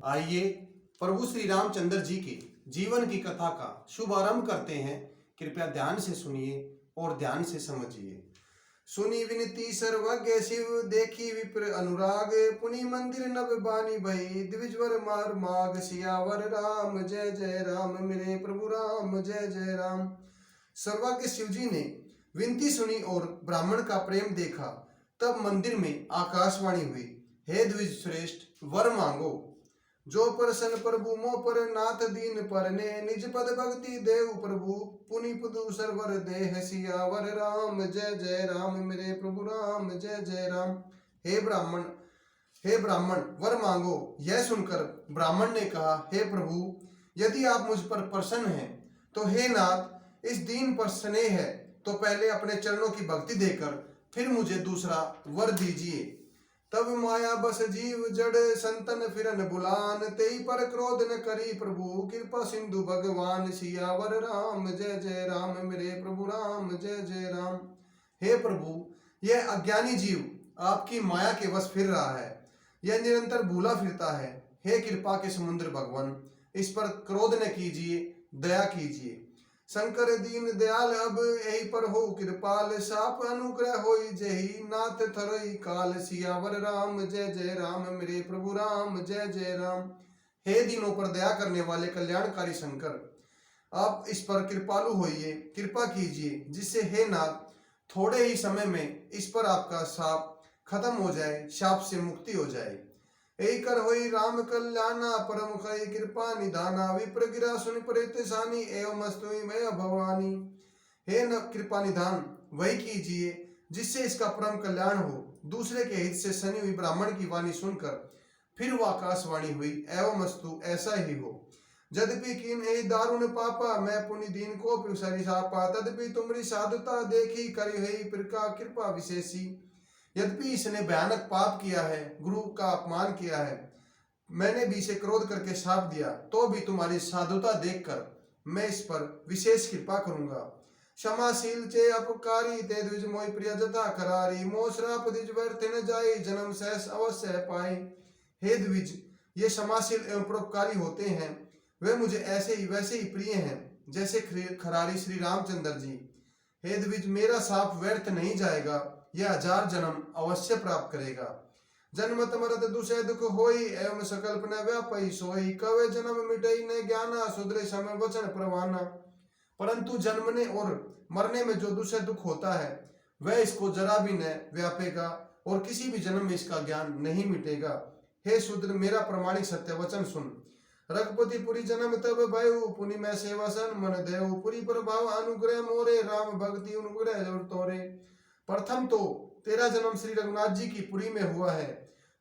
आइए प्रभु श्री रामचंद्र जी के जीवन की कथा का शुभारंभ करते हैं। कृपया ध्यान से सुनिए और ध्यान से समझिए। सुनी विनती सर्वज्ञ शिव, देखी विप्र अनुराग, पुनि मंदिर नभ बानी भई, द्विजवर मार माग, सियावर राम जय जय राम, मेरे प्रभु राम जय जय राम। सर्वज्ञ शिव जी ने विनती सुनी और ब्राह्मण का प्रेम देखा। तब मंदिर में आकाशवाणी हुई, हे द्विज श्रेष्ठ, वर मांगो। जो प्रसन्न प्रभु मो पर, नाथ दीन परने, निज पद भक्ति देव प्रभु, पुनि पुदु सरवर देह, सियावर राम जय जय राम, मेरे प्रभु राम जय जय राम। हे ब्राह्मण वर मांगो। यह सुनकर ब्राह्मण ने कहा, हे प्रभु, यदि आप मुझ पर प्रसन्न हैं तो हे नाथ, इस दीन पर स्नेह है तो पहले अपने चरणों की भक्ति देकर फिर मुझे दूसरा वर दीजिए। तब माया बस जीव जड़, संतन फिरन बुलान, तेई पर क्रोध न करी प्रभु, कृपा सिंधु भगवान, सियावर राम जय जय राम, मेरे प्रभु राम जय जय राम। हे प्रभु, यह अज्ञानी जीव आपकी माया के वश फिर रहा है, यह निरंतर भूला फिरता है। हे कृपा के समुद्र भगवान, इस पर क्रोध न कीजिए, दया कीजिए। शंकर दीन दयाल, अब यही पर हो कृपाल, साप अनुग्रह होई जही, नाथ थरई काल, सियावर राम जय जय राम, मेरे प्रभु राम जय जय राम। हे दीनों पर दया करने वाले कल्याणकारी शंकर, आप इस पर कृपालु होइए, कृपा कीजिए, जिससे हे नाथ थोड़े ही समय में इस पर आपका शाप खत्म हो जाए, शाप से मुक्ति हो जाए। यही कर होई राम कल्याणा, परम खई कृपा निधाना, विप्र गिरा सुन परित सानी, एवं अस्तुई मैं भवानी। हे न कृपा निधान, वही कीजिए जिससे इसका परम कल्याण हो। दूसरे के हित से सनी हुई ब्राह्मण की वाणी सुनकर फिर वो आकाशवाणी हुई, एवं अस्तु, ऐसा ही हो। यद्यपि कीन ए दारुण पापा, मैं पुनि दीन को पिसरि सापा, तदपि तुमरी साधुता देखी, करी है कृपा विशेषी। यद्यपि इसने भयानक पाप किया है, गुरु का अपमान किया है, मैंने भी इसे क्रोध करके श्राप दिया, तो भी तुम्हारी साधुता देखकर मैं इस पर विशेष कृपा करूंगा। क्षमाशील चे अपकारी, ते द्विज मोहि प्रिय जथा करारी, मोह श्राप द्विज व्यर्थ न जाई, जन्म सहस अवश्य पाई। हे द्विज, ये क्षमाशील एवं परोपकारी होते हैं, वे मुझे वैसे ही प्रिय हैं जैसे खरारी श्री रामचंद्र जी। हे द्विज, मेरा शाप व्यर्थ नहीं जाएगा, यह 1000 जन्म अवश्य प्राप्त करेगा। जन्मत मरत दुषय दुख होई, एवं सकल्प न व्यापई सोई, कवे जन्म मिटई न ज्ञाना, सुधरे समय वचन प्रवाना। परंतु जन्मने और मरने में जो दुषय दुख होता है, वह इसको जरा भी न व्यापेगा और किसी भी जन्म में इसका ज्ञान नहीं मिटेगा। हे शूद्र, मेरा प्रमाणिक सत्य वचन सुन। रघुपति पुरी जन्म तब भयउ, पुनि मैं सेवा सन मन देव, पुरी प्रभाव अनुग्रह मोरे, राम भक्ति अनुग्रह जोर तोरे। प्रथम तो तेरा जन्म श्री रघुनाथ जी की पुरी में हुआ है,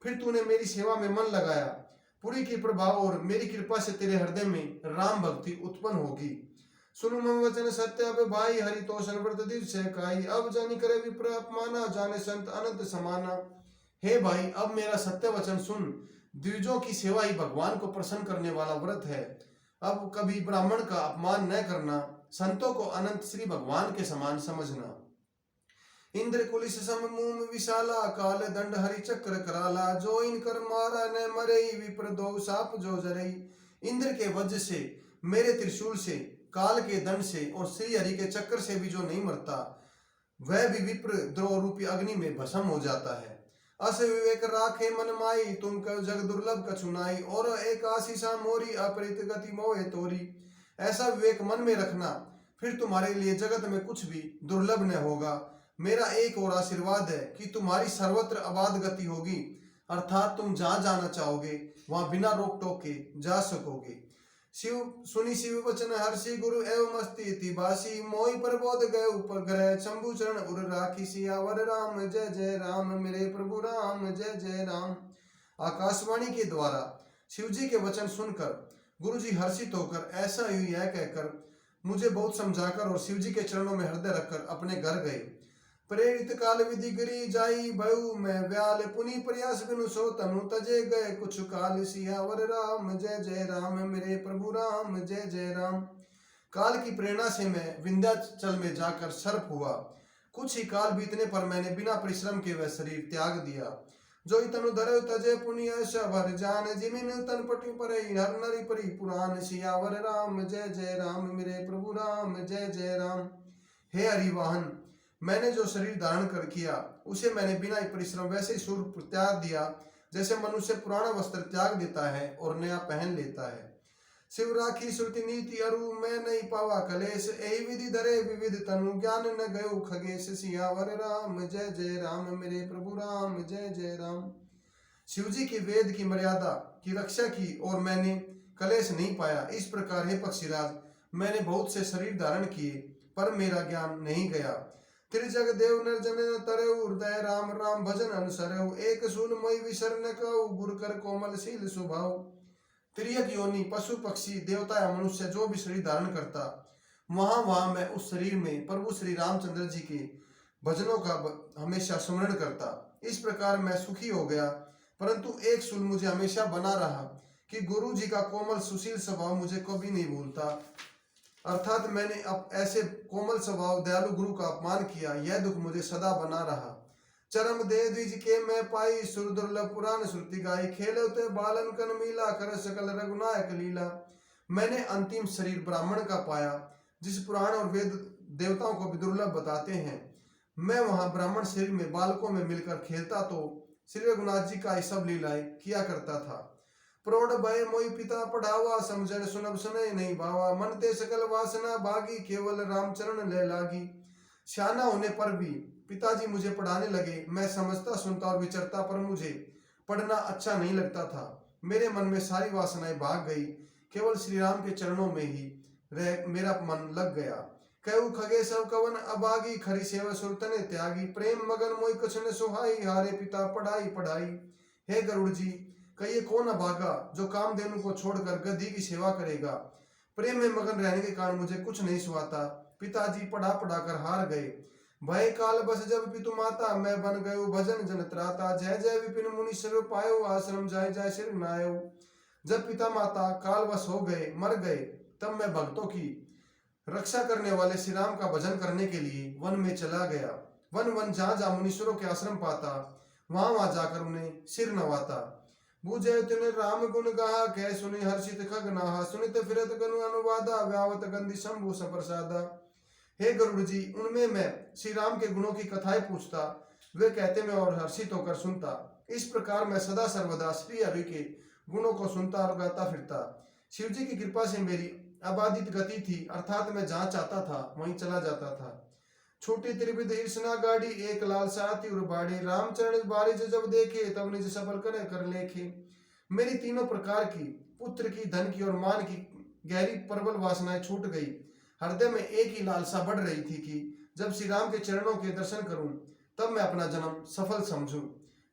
फिर तूने मेरी सेवा में मन लगाया। पुरी की प्रभाव और मेरी कृपा से तेरे हृदय में राम भक्ति उत्पन्न होगी। सुनु मम वचन सत्य अब भाई, हरि तोषण व्रत दिवस काई, अब जानी करे विप्र अपमाना, जाने संत अनंत समाना। हे भाई, अब मेरा सत्य वचन सुन। द्विजों की सेवा ही भगवान को प्रसन्न करने वाला व्रत है। अब कभी ब्राह्मण का अपमान न करना, संतों को अनंत श्री भगवान के समान समझना। इंद्र कुलिस सम मूम विशाला, काल दंड हरि चक्र कराला, जो इन कर मारा न मरई, विप्र दो साप जो जरई। इंद्र के वज्र से, मेरे त्रिशूल से, काल के दंड से और श्री हरि के चक्र से भी जो नहीं मरता, वह भी विप्र द्रोह रूपी अग्नि में भस्म हो जाता है। अस विवेक राखे मन माई, तुम कर जग दुर्लभ कछुनाई, और एक आशीषा मोरी, अपरित गति मोहे तोरी। ऐसा विवेक मन में रखना, फिर तुम्हारे लिए जगत में कुछ भी दुर्लभ न होगा। मेरा एक और आशीर्वाद है कि तुम्हारी सर्वत्र अबाध गति होगी, अर्थात तुम जहां जाना चाहोगे वहां बिना रोक टोक के जा सकोगे। शिव वचन हर्षि, गुरु एवं अस्ति बासी, मोहि प्रबोध गए उपग्रह, शंभु चरण उर राखी, सियावर राम जय जय राम, मेरे प्रभु राम जय जय राम। आकाशवाणी के द्वारा शिव जी के वचन सुनकर गुरु जी हर्षित होकर ऐसा ही यह कहकर मुझे बहुत समझाकर और शिव जी के चरणों में हृदय रखकर अपने घर गए। प्रेरित काल विधि गिरी जाई, भयउ मैं व्याल, पुनि प्रयास बिनु सो तनु, तजे गए कुछ काल, सियावर राम जय जय राम, मेरे प्रभु राम जय जय राम। काल की प्रेरणा से मैं विंध्याचल में जाकर सर्प हुआ। कुछ ही काल बीतने पर मैंने बिना परिश्रम के वह शरीर त्याग दिया। जो तनु धरे तजे पुनिय सवर जान जिमिन तन पटि परे हर नरी परी पुराण सियावर राम जय जय राम मेरे प्रभु राम जय जय राम। हे हरिवाहन, मैंने जो शरीर धारण कर किया उसे मैंने बिना परिश्रम वैसे ही सूर त्याग दिया जैसे मनुष्य पुराना वस्त्र त्याग देता है और नया पहन लेता है। शिव राखी श्रुति नीति अरु मैं नहीं पावा कलेश यही विधि धरे विविध तनु ज्ञान न गयो खगेश सियावर राम जय जय राम मेरे प्रभु राम जय जय राम। शिव जी की वेद की मर्यादा की रक्षा की और मैंने कलेश नहीं पाया। इस प्रकार हे पक्षीराज, मैंने बहुत से शरीर धारण किए पर मेरा ज्ञान नहीं गया। त्रिजग देव निर्जन तरऊ हृदय राम राम भजन अनुसरऊ एक सुन मोई विसर न कहू गुर कर कोमल शील स्वभाव। त्रियक योनि पशु पक्षी देवता या मनुष्य जो भी शरीर धारण करता वहां मैं उस शरीर में प्रभु श्री रामचंद्र जी के भजनों का हमेशा स्मरण करता। इस प्रकार मैं सुखी हो गया, परंतु एक सुन मुझे हमेशा बना रहा कि गुरु जी का कोमल सुशील स्वभाव मुझे कभी नहीं भूलता। अर्थात मैंने अब ऐसे कोमल स्वभाव दयालु गुरु का अपमान किया, यह दुख मुझे सदा बना रहा। चरम दे द्विज के मैं पाई सुर दुर्लभ पुराण श्रुति गाई खेलते बालन कन मीला कर सकल रघुनायक लीला। मैंने अंतिम शरीर ब्राह्मण का पाया जिस पुराण और वेद देवताओं को भी दुर्लभ बताते हैं। मैं वहां ब्राह्मण शरीर में बालकों में मिलकर खेलता तो श्री रघुनाथ जी का ये सब लीलाएं किया करता था। प्रौढ़ भय मोई पिता पढ़ावा समझन सुनब सुनय नहीं भावा मन ते सकल वासना भागी केवल रामचरण ले लागी। श्याना होने पर भी पिताजी मुझे पढ़ाने लगे। मैं समझता सुनता और विचरता पर मुझे पढ़ना अच्छा नहीं लगता था। मेरे मन में सारी वासनाएं भाग गई, केवल श्री राम के चरणों में ही मेरा मन लग गया। कहू खगे सब कवन अभागी खरी सेवा सुरतने त्यागी प्रेम मगन मोई कुछ न सुहाई हारे पिता पढ़ाई पढ़ाई। हे गरुड़ जी, कहिए कौन अभागा जो कामधेनु को छोड़कर गधी की सेवा करेगा। प्रेम में मगन रहने के कारण मुझे कुछ नहीं सुहाता। पिताजी पढ़ा पढ़ा कर हार गए। भय काल बस जब पितु माता मैं बन गयो भजन जन त्राता जय जय विपिन मुनि सर्व पायो आश्रम जाय जाय सिर नायो। जब पिता माता कालवश हो गए मर गए तब मैं भक्तों की रक्षा करने वाले श्री राम का भजन करने के लिए वन में चला गया। वन वन जहाँ जहाँ मुनीश्वरों के आश्रम पाता वहां वहां जाकर उन्हें सिर नवाता। बूझे तुने राम गुण गाहा कह सुनि हर्षित खग नाहा सुनित फिरत गनु अनुवादा व्यावत गंधि शंभु सप्रसादा। हे गरुड़ जी, उनमें मैं श्री राम के गुणों की कथाएं पूछता, वे कहते मैं और हर्षित होकर सुनता। इस प्रकार मैं सदा सर्वदा श्री हरि के गुणों को सुनता और गाता फिरता। शिव जी की कृपा से मेरी अबाधित गति थी, अर्थात मैं जहाँ चाहता था वहीं चला जाता था। छूटी त्रिविध ईर्षना गाड़ी एक लाल साथी उर बाड़ी रामचरण बारिज जब देखे तब निज सफल करे कर लेखे। मेरी तीनों प्रकार की पुत्र की धन की और मान की गहरी प्रबल वासनाएं छूट गई। हृदय में एक ही लालसा बढ़ रही थी कि जब श्री राम के चरणों के दर्शन करूं तब मैं अपना जन्म सफल समझूं।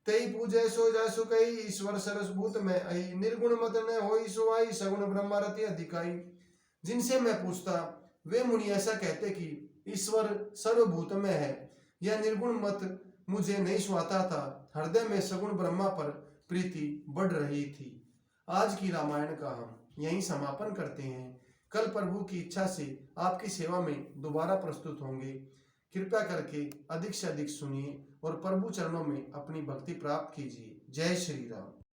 तेई पूजय सो जैसु कही ईश्वर सरस भूत में आई निर्गुण मत न होई सो आई सगुण ब्रह्मारति अधिकाई। जिनसे मैं पूछता वे मुनि ऐसा कहते कि ईश्वर सर्वभूत में है। यह निर्गुण मत मुझे नहीं सुहाता था। हृदय में सगुण ब्रह्मा पर प्रीति बढ़ रही थी। आज की रामायण का हम यहीं समापन करते हैं। कल प्रभु की इच्छा से आपकी सेवा में दोबारा प्रस्तुत होंगे। कृपया करके अधिक से अधिक सुनिए और प्रभु चरणों में अपनी भक्ति प्राप्त कीजिए। जय श्री राम।